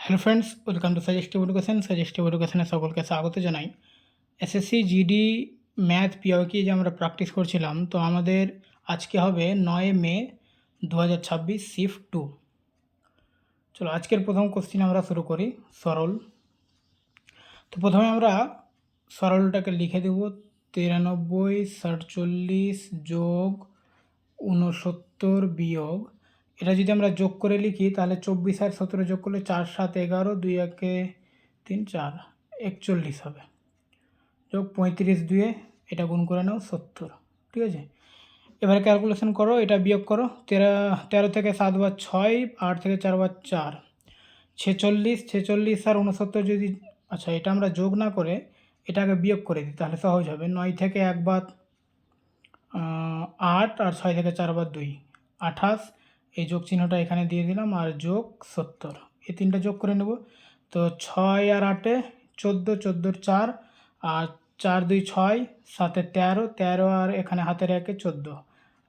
Hello friends, welcome to Suggestive Education. Suggestive এডুকেশনে সকলকে স্বাগত জানাই। এসএসসি জিডি ম্যাথ পিওকি যে আমরা প্র্যাকটিস করছিলাম, তো আমাদের আজকে হবে 9 মে 2026 শিফট 2। চলো আজকের প্রথম কোশ্চিন আমরা শুরু করি। সরল। তো প্রথমে আমরা সরলটাকে লিখে দেব 93 47 যোগ 69 বিয়োগ, এটা যদি আমরা যোগ করে লিখি তাহলে 24 আর 17 যোগ করলে 4 7 11, 2 1 3 4 41 হবে, যোগ 35 2 এটা গুণ করে নাও 70। ঠিক আছে, এবারে ক্যালকুলেশন করো, এটা বিয়োগ করো। 13 থেকে 7 বার 6, 8 থেকে 4 বার 4, 46 46 আর 69 যদি, আচ্ছা এটা আমরা যোগ না করে এটাকে বিয়োগ করে দিই তাহলে সহজ হবে। 9 থেকে 1 বার 8 আর 6 থেকে 4 বার 2, 28, এই যোগ চিহ্নটা এখানে দিয়ে দিলাম, আর যোগ 70, এই তিনটা যোগ করে নেব। তো 6 আর 8 14, 14 4, আর 4 2 6, 7 13, 13 আর এখানে হাতের 1 14,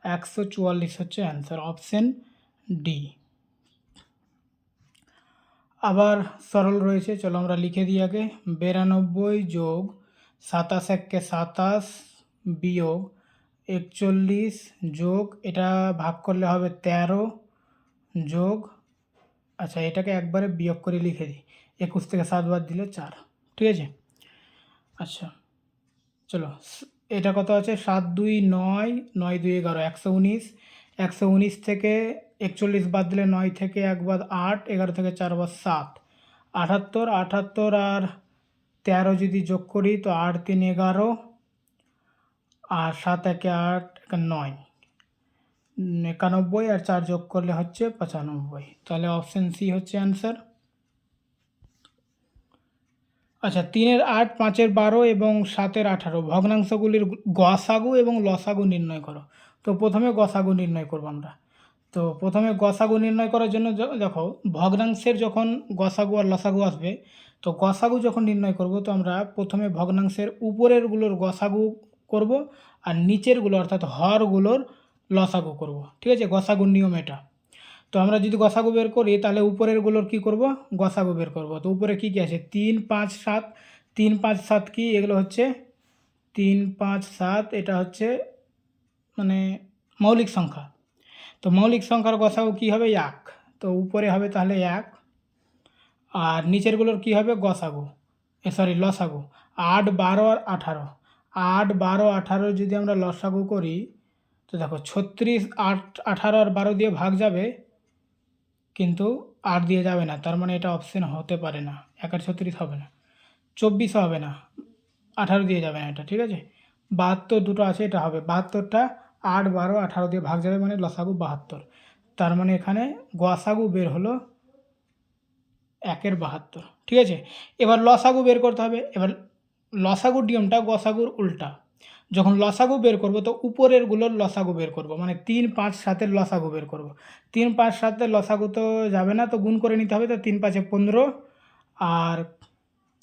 144 হচ্ছে অ্যান্সার, অপশন ডি। আবার সরল রয়েছে, চলো আমরা লিখে দিই আগে। 92 যোগ 27 1 27 বিয়োগ 41 যোগ, এটা ভাগ করলে হবে 13 যোগ, আচ্ছা এটাকে একবারে বিয়োগ করে লিখে দিই। 21 থেকে 7 বাদ দিলে 4। ঠিক আছে, আচ্ছা চলো এটা কত আছে, 7 2 9, 9 2 11, 119। 119 থেকে 41 বাদ দিলে 9 থেকে 1 বাদ 8, 11 থেকে 4 বাদ 7, 78। 78 আর 13 যদি যোগ করি তো 8 3 11, আর 7 1 8 9, 91, আর 4 যোগ করলে হচ্ছে 95, তাহলে অপশন সি হচ্ছে অ্যান্সার। আচ্ছা 3 8, 5 12 এবং 7 18 ভগ্নাংশগুলির গসাগু এবং লসাগু নির্ণয় করো। তো প্রথমে গসাগু নির্ণয় করব আমরা। তো প্রথমে গসাগু নির্ণয় করার জন্য দেখো, ভগ্নাংশের যখন গসাগু আর লসাগু আসবে, তো গসাগু যখন নির্ণয় করব তো আমরা প্রথমে ভগ্নাংশের উপরেরগুলোর গসাগু করব, আর নিচেরগুলো অর্থাৎ হরগুলোর লসাগু করব। ঠিক আছে, গসাগুর নিয়ম এটা। তো আমরা যদি গসাগু বের করি তাহলে উপরেরগুলোর কি করব, গসাগু বের করব। তো উপরে কি কি আছে, 3 5 7, 3 5 7 কি, এগুলো হচ্ছে 3 5 7, এটা হচ্ছে মানে মৌলিক সংখ্যা। তো মৌলিক সংখ্যার গসাগু কি হবে, 1। তো উপরে হবে তাহলে 1, আর নিচেরগুলোর কি হবে গসাগু, লসাগু। 8 12 আর 18, 8 12 18 যদি আমরা লসাগু করি তো দেখো 36, 8 18 আর 12 দিয়ে ভাগ যাবে, কিন্তু 8 দিয়ে যাবে না, তার মানে এটা অপশন হতে পারে না। 1 আর 36 হবে না, 24 হবে না, 18 দিয়ে যাবে না এটা। ঠিক আছে, 72 দুটো আছে, এটা হবে 72টা 8 12 18 দিয়ে ভাগ যাবে, মানে লসাগু 72। তার মানে এখানে গসাগু বের হলো 1 এর 72। ঠিক আছে, এবার লসাগু বের করতে হবে। এবার লসাগুর নিয়মটা গসাগুর উল্টা। যখন লসাগু বের করব তো উপরেরগুলোর লসাগু বের করব, মানে 3 5 7 লসাগু বের করব। 3 5 7 লসাগু তো যাবে না, তো গুণ করে নিতে হবে। তো 3 5 15, আর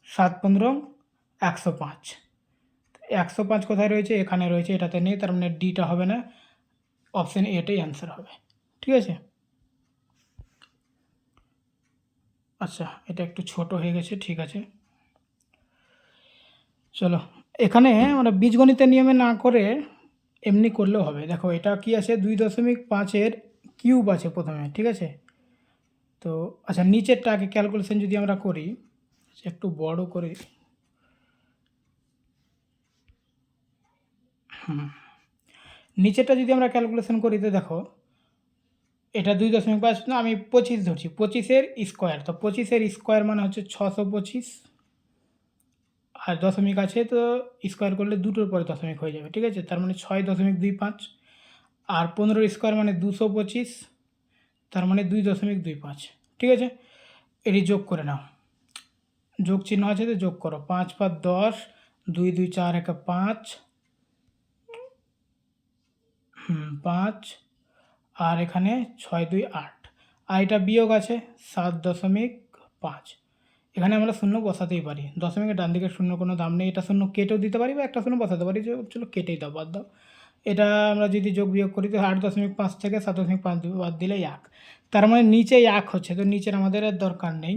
7 15 105। 105 কোথায় রয়েছে, এখানে রয়েছে, এটাতে নেই, তার মানে ডিটা হবে না, অপশন এটাই অ্যান্সার হবে। ঠিক আছে, আচ্ছা এটা একটু ছোট হয়ে গেছে, ঠিক আছে। চলো এখানে আমরা বীজগণিতের নিয়মে না করে এমনি করলেও হবে। দেখো এটা কি আছে, 2.5 কিউব আছে প্রথমে। ঠিক আছে, তো আচ্ছা নিচেরটা আগে ক্যালকুলেশন যদি আমরা করি, একটু বড় করে, নিচেরটা যদি আমরা ক্যালকুলেশন করি তো দেখো এটা 2.5 না, আমি 25 ধরছি, 25-এর স্কোয়ার। তো 25-এর স্কোয়ার মানে হচ্ছে 625, আর দশমিক আছে তো স্কোয়ার করলে দুটোর পরে দশমিক হয়ে যাবে। ঠিক আছে, তার মানে 6.25, আর 15-এর স্কোয়ার মানে 225, তার মানে 2.25। ঠিক আছে, এটি যোগ করে নাও, যোগ চিহ্ন আছে তো যোগ করো। 5 5 10, 2 2 4 1 5, 5, আর এখানে 6 2 8, আর এটা বিয়োগ আছে 7.5। এখানে আমরা শূন্য বসাতেই পারি, দশমিকের ডান দিকে শূন্য কোনো দাম নেই, এটা শূন্য কেটেও দিতে পারি বা একটা শূন্য বসাতে পারি, যে চলো কেটেই দাও, বাদ দাও। এটা আমরা যদি যোগ বিয়োগ করি তো 8.5 থেকে 7.5 বাদ দিলে 1, তার মানে নিচে 1 হচ্ছে, তো নিচের আমাদের আর দরকার নেই।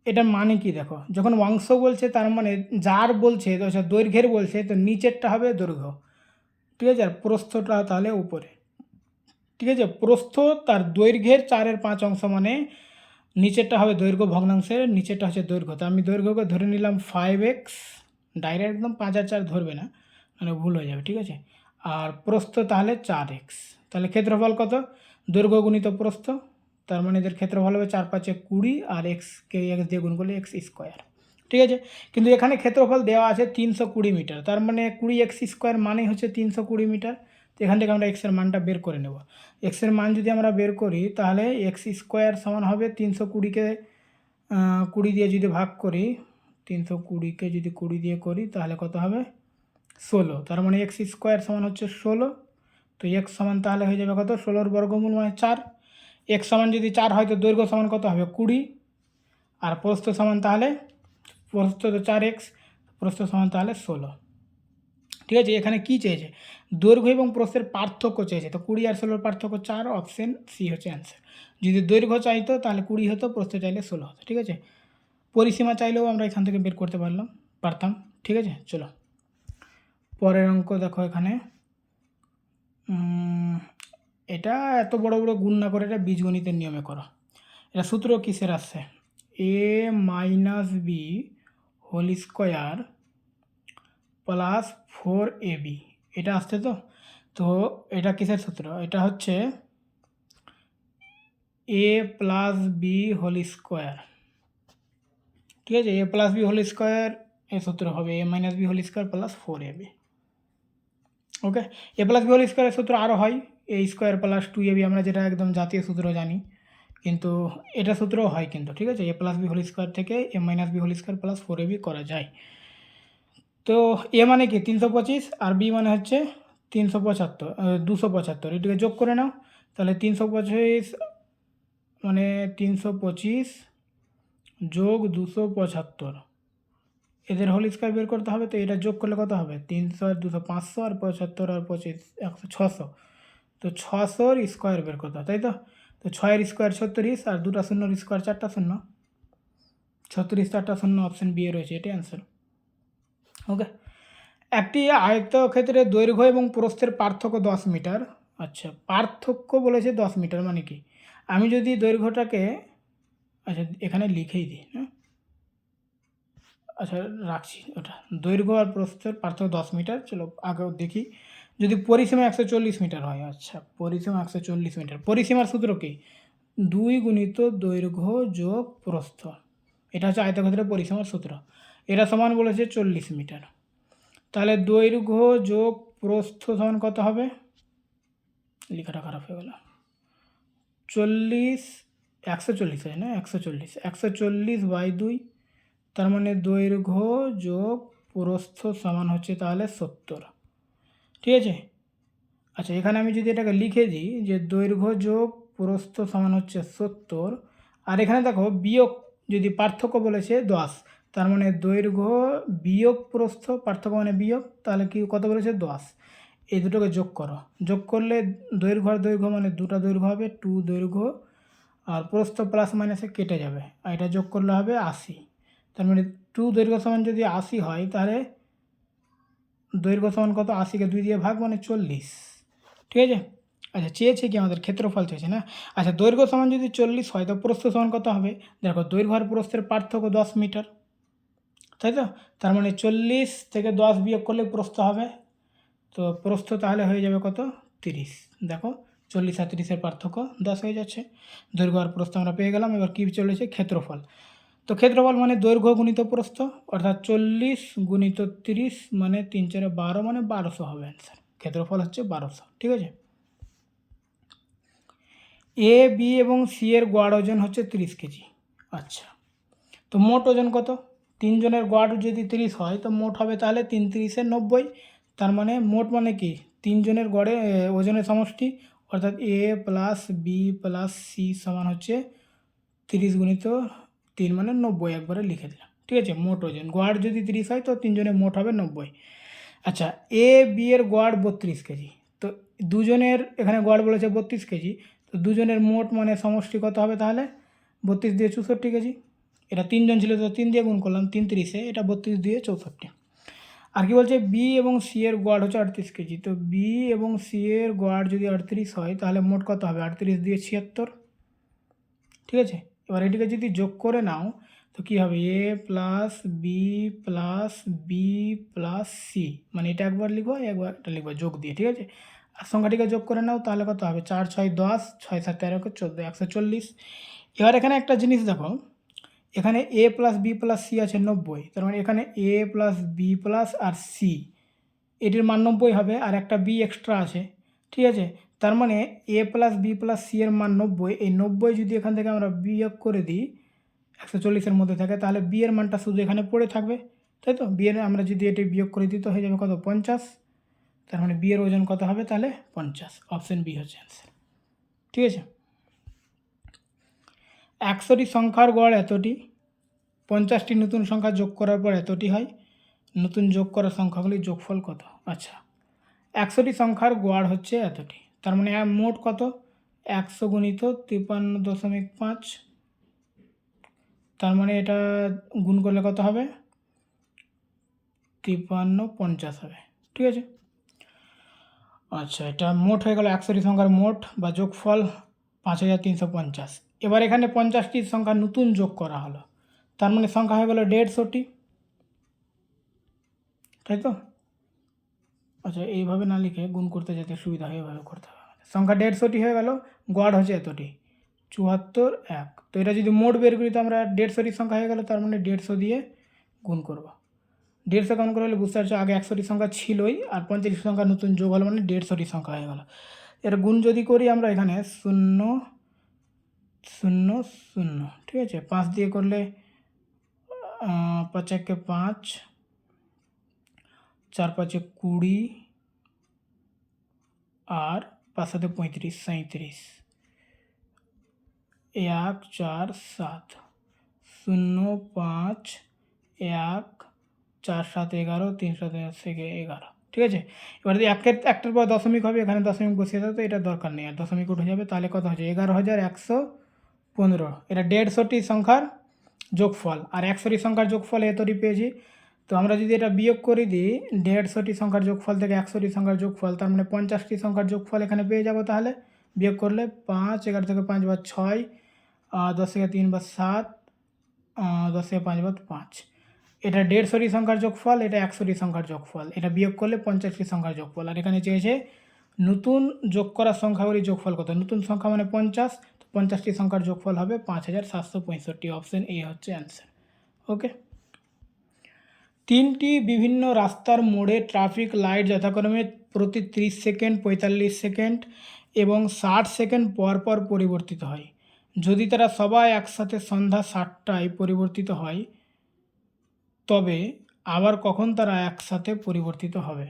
এটার মানে কি দেখো, যখন অংশ বলছে তার মানে যার বলছে আচ্ছা দৈর্ঘ্যের বলছে, তো নিচেরটা হবে দৈর্ঘ্য, ঠিক আছে, আর প্রস্থটা তাহলে উপরে, ঠিক আছে। প্রস্থ তার দৈর্ঘ্যের 4/5 মানে নিচেরটা হবে দৈর্ঘ্য ভগ্নাংশের, নিচেরটা হচ্ছে দৈর্ঘ্য। তো আমি দৈর্ঘ্যকে ধরে নিলাম 5x, ডাইরেক্ট একদম 5 আর 4 ধরবে না, মানে ভুল হয়ে যাবে, ঠিক আছে। আর প্রস্থ তাহলে 4x, তাহলে ক্ষেত্রফল কত, দৈর্ঘ্য গুণিত প্রস্থ, তার মানে এদের ক্ষেত্রফল হবে 4×5 = 20 আর এক্সকে এক্স দিয়ে গুণ করলে x², ঠিক আছে। কিন্তু এখানে ক্ষেত্রফল দেওয়া আছে 320 মিটার, তার মানে 20x² মানেই হচ্ছে 320 মিটার। তো এখান থেকে আমরা এক্সের মানটা বের করে নেব। এক্সের মান যদি আমরা বের করি তাহলে x² সমান হবে 320কে 20 দিয়ে যদি ভাগ করি, 320কে যদি 20 দিয়ে করি তাহলে কত হবে 16, তার মানে x² সমান হচ্ছে 16। তো x সমান তাহলে হয়ে যাবে কত, 16 বর্গমূল মানে 4। x সমান যদি 4 হয় তো দৈর্ঘ্য সমান কত হবে 20, আর প্রস্থ সমান তাহলে, প্রস্থ তো 4x, প্রস্থ সমান তাহলে 16, ঠিক আছে। এখানে কি চেয়েছে, দৈর্ঘ্য এবং প্রস্থের পার্থক্য চেয়েছে, তো 20 আর 16 পার্থক্য 4, অপশন সি হচ্ছে অ্যান্সার। যদি দৈর্ঘ্য চাইতো তাহলে 20 হতো, প্রস্থ চাইলে 16 হতো, ঠিক আছে। পরিসীমা চাইলেও আমরা এখান থেকে বের করতে পারতাম, ঠিক আছে। চলো পরের অঙ্ক দেখো, এখানে এটা এত বড় বড় গুণ না করে এটা বীজগণিতের নিয়মে করো। এটা সূত্র কিসের আসছে, a-b² প্লাস 4ab, এটা আসছে। তো এটা কিসের সূত্র, এটা হচ্ছে a+b², ঠিক আছে। a+b² এর সূত্র হবে a-b² প্লাস 4ab। ওকে, a+b² এর সূত্র আরও হয় a² প্লাস 2ab, আমরা যেটা একদম জাতীয় সূত্র জানি, কিন্তু এটা সূত্রও হয় কিন্তু, ঠিক আছে। a+b² থেকে a-b² প্লাস 4ab করা যায়। তো এ মানে কি 325 আর বি মানে হচ্ছে 375, 275, এটাকে যোগ করে নাও, তাহলে 325 মানে 325 যোগ 275, এদের হোল স্কোয়ার বের করতে হবে। তো এটা যোগ করলে কত হবে, 300 আর 200 500 আর 75 আর 25 100 600, তো 600-র স্কোয়ার বের করতে হবে, তাই তো। তো 6-এর স্কোয়ার 36 আর 2টা শূন্যর স্কোয়ার 4টা শূন্য, 36 4টা শূন্য, অপশন বি এ রয়েছে, এটাই অ্যান্সার। ওকে, একটি আয়তক্ষেত্রের দৈর্ঘ্য এবং প্রস্থের পার্থক্য 10 মিটার। আচ্ছা, পার্থক্য বলেছে 10 মিটার মানে কি, আমি যদি দৈর্ঘ্যটাকে, আচ্ছা এখানে লিখেই দিই, হ্যাঁ, আচ্ছা রাখছি ওটা, দৈর্ঘ্য আর প্রস্থের পার্থক্য 10 মিটার। চলো আগেও দেখি, যদি পরিসীমা 140 মিটার হয়, আচ্ছা পরিসীমা 140 মিটার, পরিসীমার সূত্র কি, 2 গুণিত দৈর্ঘ্য যোগ প্রস্থ, এটা হচ্ছে আয়তক্ষেত্রের পরিসীমার সূত্র। এটা সমান বলেছে 40 মিটার, তাহলে দৈর্ঘ্য যোগ প্রস্থ সমান কত হবে, লেখাটা খারাপ হয়ে গেল, 40 140 হয় না, 140/2, তার মানে দৈর্ঘ্য যোগ প্রস্থ সমান হচ্ছে তাহলে 70, ঠিক আছে। আচ্ছা এখানে আমি যদি এটাকে লিখে দিই যে দৈর্ঘ্য যোগ প্রস্থ সমান হচ্ছে 70, আর এখানে দেখো বিয়োগ, যদি পার্থক্য বলেছে 10, তার মানে দৈর্ঘ্য বিয়োগ প্রস্থ, পার্থক্য মানে বিয়োগ, তাহলে কি কত বলেছে 10, এই দুটোকে যোগ করো, যোগ করলে দৈর্ঘ্য আর দৈর্ঘ্য মানে দুটো দৈর্ঘ্য হবে 2 দৈর্ঘ্য, আর প্রস্থ প্লাস মাইনাসে কেটে যাবে, আর এটা যোগ করলে হবে 80, তার মানে 2 দৈর্ঘ্য সমান যদি 80 হয় তাহলে দৈর্ঘ্য সমান কত, 80কে 2 দিয়ে ভাগ মানে 40, ঠিক আছে। আচ্ছা চেয়েছে কি আমাদের ক্ষেত্রফল চেয়েছে না। আচ্ছা দৈর্ঘ্য সমান যদি 40 হয় তো প্রস্থ সমান কত হবে, দেখো দৈর্ঘ্য আর প্রস্থের পার্থক্য 10 মিটার, তাই তো, তার মানে 40 থেকে 10 বিয়োগ করলে প্রস্থ হবে, তো প্রস্থ তাহলে হয়ে যাবে কত 30, দেখো 40 আর 30-এর পার্থক্য 10 হয়ে যাচ্ছে, দৈর্ঘ্য আর প্রস্থ আমরা পেয়ে গেলাম। এবার কী চলেছে ক্ষেত্রফল, তো ক্ষেত্রফল মানে দৈর্ঘ্য গুণিত প্রস্থ, অর্থাৎ 40 গুণিত 30 মানে 3 4 12 মানে 1200 হবে অ্যান্সার, ক্ষেত্রফল হচ্ছে 1200, ঠিক আছে। এ বি এবং সি এর গড় ওজন হচ্ছে 30 কেজি। আচ্ছা, তো মোট ওজন কত, তিনজনের গড় যদি 30 হয় তো মোট হবে তাহলে 3 3 90, তার মানে মোট মানে কি তিনজনের গড়ে ওজনের সমষ্টি, অর্থাৎ এ প্লাস বি প্লাস সি সমান হচ্ছে 30 গুণিত 3 মানে 90, একবারে লিখে দিলাম, ঠিক আছে। মোট ওজন গড় যদি 30 হয় তো তিনজনের মোট হবে 90। আচ্ছা এ বি এর গড় 32 কেজি, তো দুজনের এখানে গড় বলেছে 32 কেজি, তো দুজনের মোট মানে সমষ্টি কত হবে তাহলে 32 দিয়ে 64 কেজি, এটা 3 জন ছিল তো 3 দিয়ে গুণ করলাম, 3 ত্রিশে, এটা 32 দিয়ে 64। আর কি বলছে, বি এবং সি এর গড় হচ্ছে 38 কেজি। তো বি এবং সি এর গড় যদি 38 হয় তাহলে মোট কত হবে, 38 দিয়ে 76, ঠিক আছে। এবার এটিকে যদি যোগ করে নাও তো কী হবে, A plus B plus B plus C, মানে এটা একবার লিখবো একবার এটা লিখবো যোগ দিয়ে, ঠিক আছে। আর সংখ্যাটিকে যোগ করে নাও তাহলে কত হবে, 4 6 10, 6 7 13 14, 140। এবার এখানে একটা জিনিস দেখো, এখানে এ প্লাস বি প্লাস সি আছে 90, তার মানে এখানে এ প্লাস বি প্লাস আর সি এটির মান 90 হবে, আর একটা বি এক্সট্রা আছে, ঠিক আছে। তার মানে এ প্লাস বি প্লাস সি এর মান 90, এই 90 যদি এখান থেকে আমরা বিয়োগ করে দিই 140-এর মধ্যে থাকে, তাহলে বি এর মানটা শুধু এখানে পড়ে থাকবে, তাই তো। বি এর আমরা যদি এটি বিয়োগ করে দিই তো হয়ে যাবে কত, 50। তার মানে বি এর ওজন কত হবে তাহলে 50, অপশন বি হচ্ছে অ্যান্সার, ঠিক আছে। 100টি সংখ্যার গড় এতটি, 50টি নতুন সংখ্যা যোগ করার পর এতটি হয়, নতুন যোগ করা সংখ্যাগুলির যোগফল কত। আচ্ছা, 100টি সংখ্যার গড় হচ্ছে এতটি, তার মানে মোট কত, 100 গুণিত 53.5, তার মানে এটা গুণ করলে কত হবে, 5350 হবে, ঠিক আছে। আচ্ছা, এটা মোট হয়ে গেল 100টি সংখ্যার মোট বা যোগফল 5350। এবার এখানে 50টি সংখ্যা নতুন যোগ করা হলো, তার মানে সংখ্যা হয়ে গেল 150টি, তাই তো। আচ্ছা, এইভাবে না লিখে গুণ করতে যেতে সুবিধা হয় এভাবে করতে হবে। সংখ্যা 150টি হয়ে গেল, গড় হচ্ছে এতটি 74 1। তো এটা যদি মোট বের করি তো আমরা 150টি সংখ্যা হয়ে গেল, তার মানে 150 দিয়ে গুণ করব। 150 গুণ করে হলে বুঝতে পারছো আগে 100টি সংখ্যা ছিলই, আর 50টি সংখ্যা নতুন যোগ হলো মানে 150টি সংখ্যা হয়ে গেল। এর গুণ যদি করি আমরা এখানে 0 0 0, ঠিক আছে। 5 দিয়ে করলে 5 একে 5, 4 5 20, আর 5 7 35 37, 1 4 7 0 5 1 4 7 11 3 7 11, ঠিক আছে। এবার যদি একটার পর দশমিক হবে, এখানে দশমিক বসিয়ে দাও, তো এটা দরকার নেই, আর দশমিক উঠে যাবে, তাহলে কত হচ্ছে 11115। এটা 150টি সংখ্যার যোগফল, আর 100টি সংখ্যার যোগফল এতটি পেয়েছি। তো আমরা যদি এটা বিয়োগ করে দিই 150টি সংখ্যার যোগফল থেকে 100টি সংখ্যার যোগফল, তার মানে 50টি সংখ্যার যোগফল এখানে পেয়ে যাব। তাহলে বিয়োগ করলে 5, 11 থেকে 5 বার 6, 10 থেকে 3 বার 7, 10 থেকে 5 বার 5। এটা 150টি সংখ্যার যোগফল, এটা 100টি সংখ্যার যোগফল, এটা বিয়োগ করলে 50টি সংখ্যার যোগফল। আর এখানে চেয়েছে নতুন যোগ করা সংখ্যাগুলির যোগফল কত, নতুন সংখ্যা মানে 50, তো 50টি সংখ্যার যোগফল হবে 5765, অপশন এ হচ্ছে অ্যান্সার, ওকে। 3টি বিভিন্ন রাস্তার মোড়ে ট্রাফিক লাইট যথাক্রমে প্রতি 30 সেকেন্ড, 45 সেকেন্ড এবং 60 সেকেন্ড পর পর পরিবর্তিত হয়। যদি তারা সবাই একসাথে সন্ধ্যা 7টায় পরিবর্তিত হয়, তবে আবার কখন তারা একসাথে পরিবর্তিত হবে।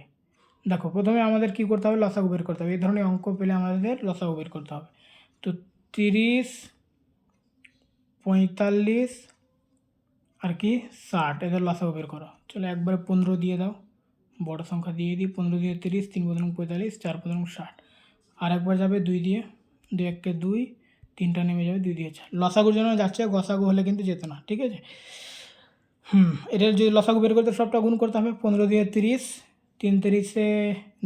দেখো, প্রথমে আমাদের কি করতে হবে, লসাগু বের করতে হবে। এই ধরনের অঙ্ক পেলে আমাদের লসাগু বের করতে হবে। তো 30, 45 আর কি 60, এদের লসাগু বের করো। চলো একবারে 15 দিয়ে দাও, বড় সংখ্যা দিয়ে দিই। 15 দিয়ে 30, 3 × 45, 4 × 60, আর একবার যাবে 2 দিয়ে, 2 1 2, 3টা নেমে যাবে, 2 দিয়ে 4। লসাগুর জন্য যাচ্ছে, গসাগু হলে কিন্তু যেত না, ঠিক আছে। এটা যদি লসাগু বের করতে সবটা গুণ করতে হবে। 15 দিয়ে 30, 3 3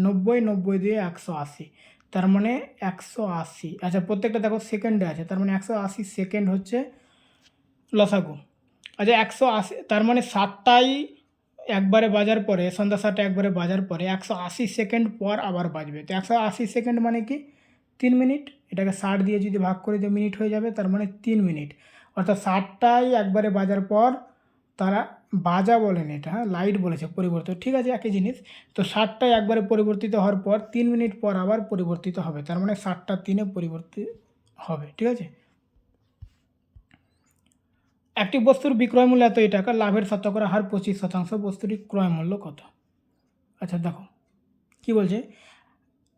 90, 90 দিয়ে 180, তার মানে 180। আচ্ছা, প্রত্যেকটা দেখো সেকেন্ডে আছে, তার মানে 180 সেকেন্ড হচ্ছে লসাগু। আচ্ছা, 180, তার মানে 7টায় একবারে বাজার পরে, সন্ধ্যা 7টায় একবারে বাজার পরে 180 সেকেন্ড পর আবার বাজবে। তো 180 সেকেন্ড মানে কি 3 মিনিট, এটাকে 60 দিয়ে যদি ভাগ করে দিয়ে মিনিট হয়ে যাবে, তার মানে 3 মিনিট। অর্থাৎ 7টায় একবারে বাজার পর, তারা বাজা বলেন এটা, হ্যাঁ লাইট বলেছে পরিবর্তন, ঠিক আছে একই জিনিস। তো 7টায় একবারে পরিবর্তিত হওয়ার পর 3 মিনিট পর আবার পরিবর্তিত হবে, তার মানে 7টা 3-এ পরিবর্তিত হবে, ঠিক আছে। একটি বস্তুর বিক্রয় মূল্য এতই টাকা, লাভের শতকরা হার 25%, বস্তুটির ক্রয় মূল্য কত। আচ্ছা দেখো কি বলছে,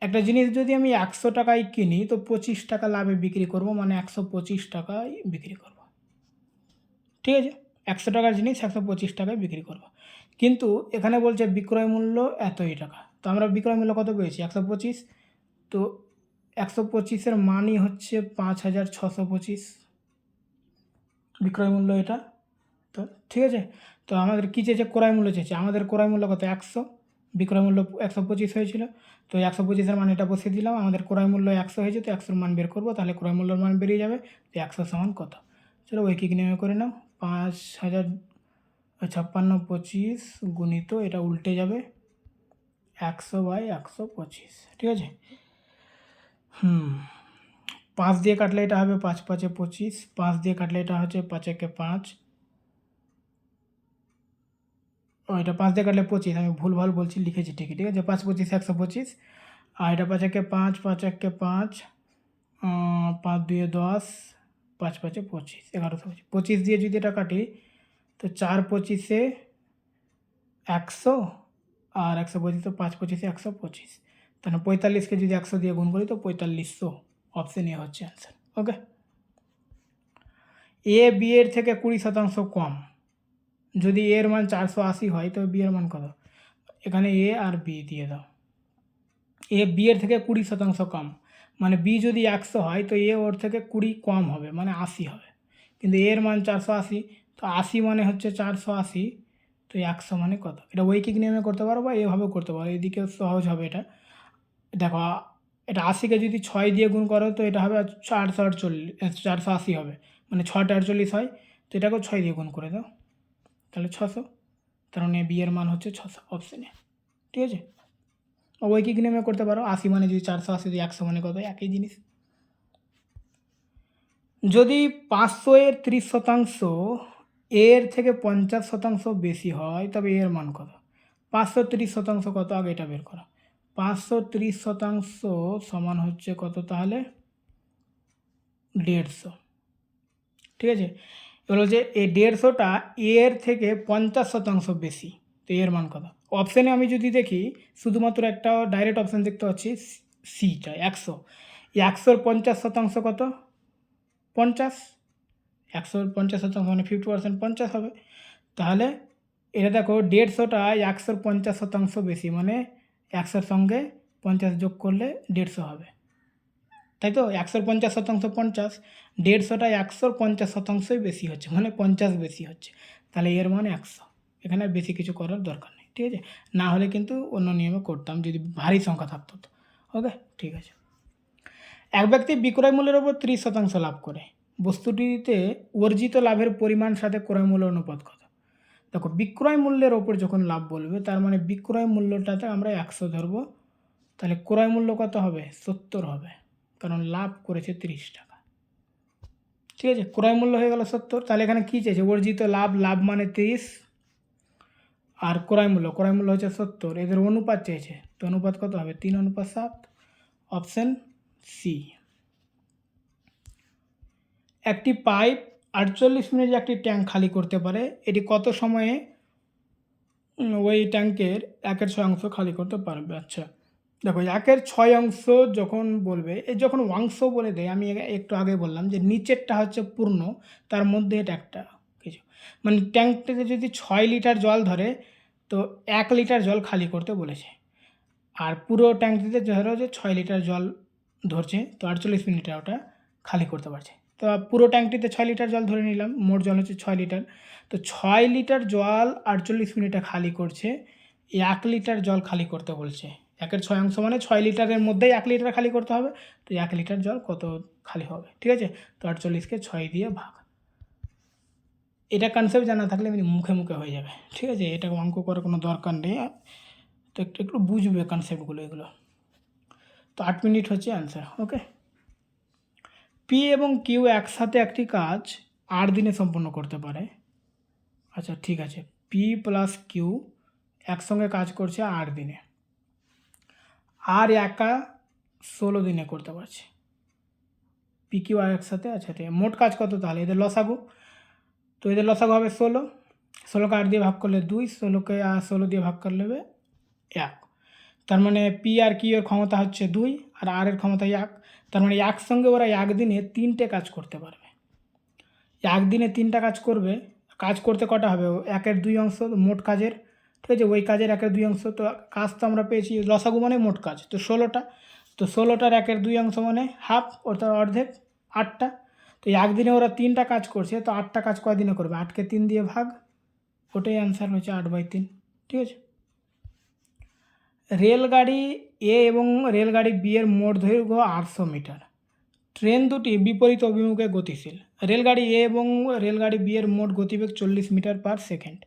একটা জিনিস যদি আমি 100 টাকায় কিনি তো 25 টাকা লাভে বিক্রি করব, মানে 125 টাকায় বিক্রি করব, ঠিক আছে। 100 টাকার জিনিস 125 টাকায় বিক্রি করব, কিন্তু এখানে বলছে বিক্রয় মূল্য এতই টাকা। তো আমরা বিক্রয় মূল্য কত পেয়েছি 125, তো 125-এর মানই হচ্ছে 5625 বিক্রয় মূল্য এটা। তো ঠিক আছে, তো আমাদের কী চেয়েছে, ক্রয় মূল্য চেয়েছে। আমাদের ক্রয় মূল্য কত, 100, বিক্রয় মূল্য 125 হয়েছিল। তো 125-এর মান এটা বসিয়ে দিলাম, আমাদের ক্রয় মূল্য 100 হয়েছে, তো 100-র মান বের করবো, তাহলে ক্রয় মূল্যের মান বেরিয়ে যাবে। তো 100 সমান কত, চলো ঐকিক নিয়মে করে নাও। 5056 গুণিত, এটা উল্টে যাবে 100/125, ঠিক আছে। 5 দিয়ে কাটলে এটা হবে 5 × 5 = 25, 5 দিয়ে কাটলে এটা হচ্ছে 5 × 1 = 5, এটা 5 দিয়ে কাটলে 25, আমি ভুলভাল বলছি, লিখেছি ঠিকই, ঠিক আছে। 5 × 25 = 125, আর এটা 5 × 1 = 5, 5 × 1 = 5, 5 × 2 = 10, 5 × 5 = 25, 1125। 25 দিয়ে যদি এটা কাটি, তো 4 × 25 = 100, আর 125, তো 5 × 25 = 125, তাহলে 45-কে যদি 100 দিয়ে গুণ করি তো 4500, অপশন এ হচ্ছে অ্যান্সার। ওকে, এ বি এর থেকে 20% কম। যদি এর মান 480 হয় তো বি এর মান কত, এখানে এ আর বি দিয়ে দাও। এ বি এর থেকে 20% কম, মানে বি যদি 100 হয় তো এ ওর থেকে 20 কম হবে, মানে 80 হবে। কিন্তু এর মান 480, তো 80 মানে হচ্ছে 480, তো 100 মানে কত। এটা ঐকিক নিয়মে করতে পারো বা এভাবেও করতে পারো, এদিকেও সহজ হবে। এটা দেখো, এটা 80-কে যদি 6 দিয়ে গুণ করো তো এটা হবে 480 হবে, মানে 6টা 48 হয়, তো এটাকেও 6 দিয়ে গুণ করে দাও, তাহলে 600, তার মানে বি এর মান হচ্ছে 600, অপশানে, ঠিক আছে। ঐকিক নিয়মে করতে পারো, 80 মানে যদি 480, যদি 100 মানে কত, একই জিনিস। যদি 500-এর 30% এর থেকে 50% বেশি হয় তবে এর মান কত। 530% কত, আগে এটা বের করো। 530% সমান হচ্ছে কত, তাহলে 150, ঠিক আছে। এবার হচ্ছে এই 150টা এর থেকে 50% বেশি, তো এর মান কত। অপশানে আমি যদি দেখি, শুধুমাত্র একটা ডাইরেক্ট অপশান দেখতে পাচ্ছি, সিটা 100। 100-র 50% কত, 50, 100-র 50% মানে 50%, 50 হবে। তাহলে এটা দেখো, 150টা 100-র 50% বেশি, মানে 100-র সঙ্গে 50 যোগ করলে 150 হবে, তাই তো। 100-র 50% 50, 150টা 100-র 50%ই বেশি হচ্ছে, মানে 50 বেশি হচ্ছে, তাহলে এর মানে 100। এখানে বেশি কিছু করার দরকার নেই, ঠিক আছে। না হলে কিন্তু অন্য নিয়মে করতাম, যদি ভারী সংখ্যা থাকতো তো। ওকে, ঠিক আছে। এক ব্যক্তি বিক্রয় মূল্যের ওপর 30% লাভ করে, বস্তুটিতে অর্জিত লাভের পরিমাণ সাথে ক্রয় মূল্য অনুপাত কত। দেখো, বিক্রয় মূল্যের ওপর যখন লাভ বলবে, তার মানে বিক্রয় মূল্যটাতে আমরা 100 ধরবো, তাহলে ক্রয় মূল্য কত হবে, 70 হবে, কারণ লাভ করেছে 30 টাকা, ঠিক আছে। ক্রয় মূল্য হয়ে গেল 70, তাহলে এখানে কী চেয়েছে, অর্জিত লাভ, লাভ মানে 30, আর ক্রয় মূল্য হচ্ছে 70, এদের অনুপাত চেয়েছে, তো অনুপাত কত হবে, 3:7, অপশান সি। একটি পাইপ 48 মিনিটে একটি ট্যাঙ্ক খালি করতে পারে, এটি কত সময়ে ওই ট্যাঙ্কের 1/6 খালি করতে পারবে। আচ্ছা, দেখো, 1/6 যখন বলবে, এই যখন অংশ বলে দেয়, আমি একটু আগে বললাম যে নিচেরটা হচ্ছে পূর্ণ, তার মধ্যে এটা একটা কিছু, মানে ট্যাঙ্কটাতে যদি 6 লিটার জল ধরে, তো 1 লিটার জল খালি করতে বলেছে। আর পুরো ট্যাঙ্কটিতে ধরো যে 6 লিটার জল ধরছে, তো 48 মিনিটে ওটা খালি করতে পারছে। তো পুরো ট্যাঙ্কটিতে 6 লিটার জল ধরে নিলাম, মোট জল হচ্ছে 6 লিটার, তো 6 লিটার জল 48 মিনিটে খালি করছে, 1 লিটার জল খালি করতে বলছে। 1/6 মানে 6 লিটারের মধ্যেই 1 লিটার খালি করতে হবে, তো 1 লিটার জল কত খালি হবে, ঠিক আছে। তো 48-কে 6 দিয়ে ভাগ, এটা কনসেপ্ট জানা থাকলে মুখে মুখে হয়ে যাবে, ঠিক আছে। এটা অঙ্ক করার কোনো দরকার নেই, তো একটু একটু বুঝবে কনসেপ্টগুলো এগুলো। তো 8 মিনিট হচ্ছে অ্যান্সার। ওকে, পি এবং কিউ একসাথে একটি কাজ 8 দিনে সম্পন্ন করতে পারে। আচ্ছা, ঠিক আছে, পি প্লাস কিউ একসঙ্গে কাজ করছে 8 দিনে, আর একা 16 দিনে করতে পারছে। পি কিউ আর একসাথে, আচ্ছা ঠিক, মোট কাজ কত, তাহলে এদের লসাগু, তো এদের লসাগু হবে 16, 16কে 8 দিয়ে ভাগ করলে 2, 16কে 16 দিয়ে ভাগ করলে 1, তার মানে পি আর কিউ এর ক্ষমতা হচ্ছে 2, আর আর এর ক্ষমতা 1, তার মানে একসঙ্গে ওরা একদিনে 3টে কাজ করতে পারবে। একদিনে 3টা কাজ করবে, কাজ করতে কটা হবে, 1/2 অংশ মোট কাজের, ঠিক আছে, ওই কাজের 1/2 অংশ, তো কাজ তো আমরা পেয়েছি, লসাগু মানে মোট কাজ, তো 16টা, তো 16টার 1/2 অংশ মানে হাফ, অর্থাৎ অর্ধেক, 8টা, তো তো একদিনে ওরা 3টা কাজ করছে, তো 8টা কাজ কয়দিনে করবে? 8কে 3 দিয়ে ভাগ, ওটাই অ্যান্সার হচ্ছে 8/3। ঠিক আছে। রেলগাড়ি এ এবং রেলগাড়ি বি এর মোট দৈর্ঘ্য 800 মিটার। ট্রেন দুটি বিপরীত অভিমুখে গতিশীল। রেলগাড়ি এ এবং রেলগাড়ি বি এর মোট গতিবেগ 40 মিটার পার সেকেন্ড।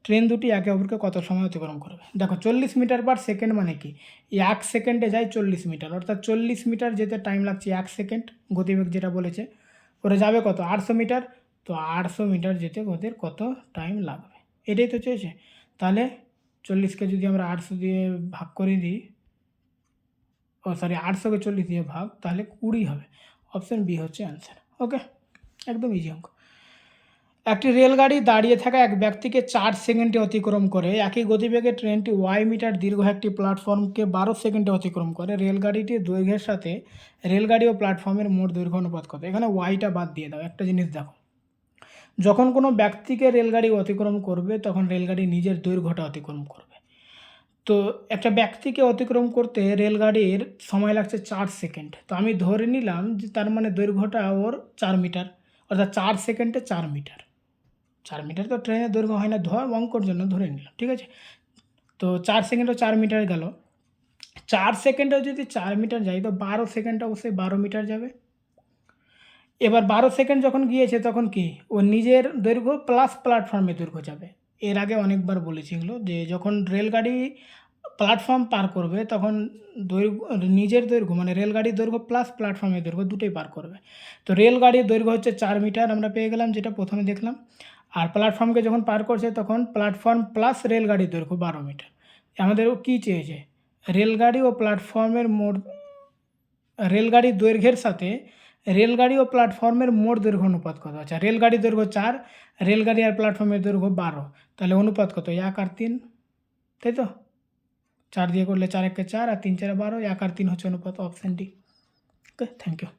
ট্রেন দুটি একে অপরকে কত সময় অতিক্রম করবে? দেখো 40 মিটার পার সেকেন্ড মানে কি? 1 সেকেন্ডে যায় 40 মিটার, অর্থাৎ 40 মিটার যেতে টাইম লাগছে 1 সেকেন্ড, গতিবেগ যেটা বলেছে। ওরা যাবে কত? 800 মিটার। তো 800 মিটার যেতে ওদের কত টাইম লাগবে, এটাই তো চেয়েছে। তাহলে 40কে যদি আমরা 800 দিয়ে ভাগ করে দিই, 800কে 40 দিয়ে ভাগ, তাহলে 20 হবে। অপশন বি হচ্ছে অ্যান্সার। ওকে, একদম ইজি অঙ্ক। একটি রেলগাড়ি দাঁড়িয়ে থাকা এক ব্যক্তিকে 4 সেকেন্ডে অতিক্রম করে। একই গতিবেগে ট্রেনটি ওয়াই মিটার দীর্ঘ একটি প্ল্যাটফর্মকে 12 সেকেন্ডে অতিক্রম করে। রেলগাড়িটির দৈর্ঘ্যের সাথে রেলগাড়ি ও প্ল্যাটফর্মের মোট দৈর্ঘ্য অনুপাত কত? এখানে ওয়াইটা বাদ দিয়ে দাও। একটা জিনিস দেখো, যখন কোনো ব্যক্তিকে রেলগাড়ি অতিক্রম করবে তখন ওরেলগাড়ি নিজের দৈর্ঘ্যটা অতিক্রম করবে। তো একটা ব্যক্তিকে অতিক্রম করতে রেলগাড়ির সময় লাগছে 4 সেকেন্ড। তো আমি ধরে নিলাম যে তার মানে দৈর্ঘ্যটা ওর 4 মিটার, অর্থাৎ 4 সেকেন্ডে 4 মিটার। 4 মিটার তো ট্রেনের দৈর্ঘ্য হয় না, অঙ্কর জন্য ধরে নিলাম। ঠিক আছে। তো 4 সেকেন্ডও 4 মিটার গেল। 4 সেকেন্ডেও যদি 4 মিটার যায়, তো 12 সেকেন্ডে অবশ্যই 12 মিটার যাবে। এবার 12 সেকেন্ড যখন গিয়েছে তখন কি ও নিজের দৈর্ঘ্য প্লাস প্ল্যাটফর্মের দৈর্ঘ্য যাবে। এর আগে অনেকবার বলেছি এগুলো, যে যখন রেলগাড়ি প্ল্যাটফর্ম পার করবে তখন দৈর্ঘ্য, নিজের দৈর্ঘ্য মানে রেলগাড়ির দৈর্ঘ্য প্লাস প্ল্যাটফর্মের দৈর্ঘ্য দুটোই পার করবে। তো রেলগাড়ির দৈর্ঘ্য হচ্ছে 4 মিটার, আমরা পেয়ে গেলাম, যেটা প্রথমে দেখলাম। আর প্ল্যাটফর্মকে যখন পার করছে তখন প্ল্যাটফর্ম প্লাস রেলগাড়ির দৈর্ঘ্য 12 মিটার। আমাদের কী চেয়েছে? রেলগাড়ি ও প্ল্যাটফর্মের মোট, রেলগাড়ির দৈর্ঘ্যের সাথে রেলগাড়ি ও প্ল্যাটফর্মের মোট দৈর্ঘ্য অনুপাত কত? আচ্ছা, রেলগাড়ির দৈর্ঘ্য 4, রেলগাড়ি আর প্ল্যাটফর্মের দৈর্ঘ্য 12, তাহলে অনুপাত কত? 1 আর 3, তাই তো? 4 দিয়ে করলে 4 একে 4 আর 3 4 12, 1 আর 3 হচ্ছে অনুপাত। Option D. Okay, thank you.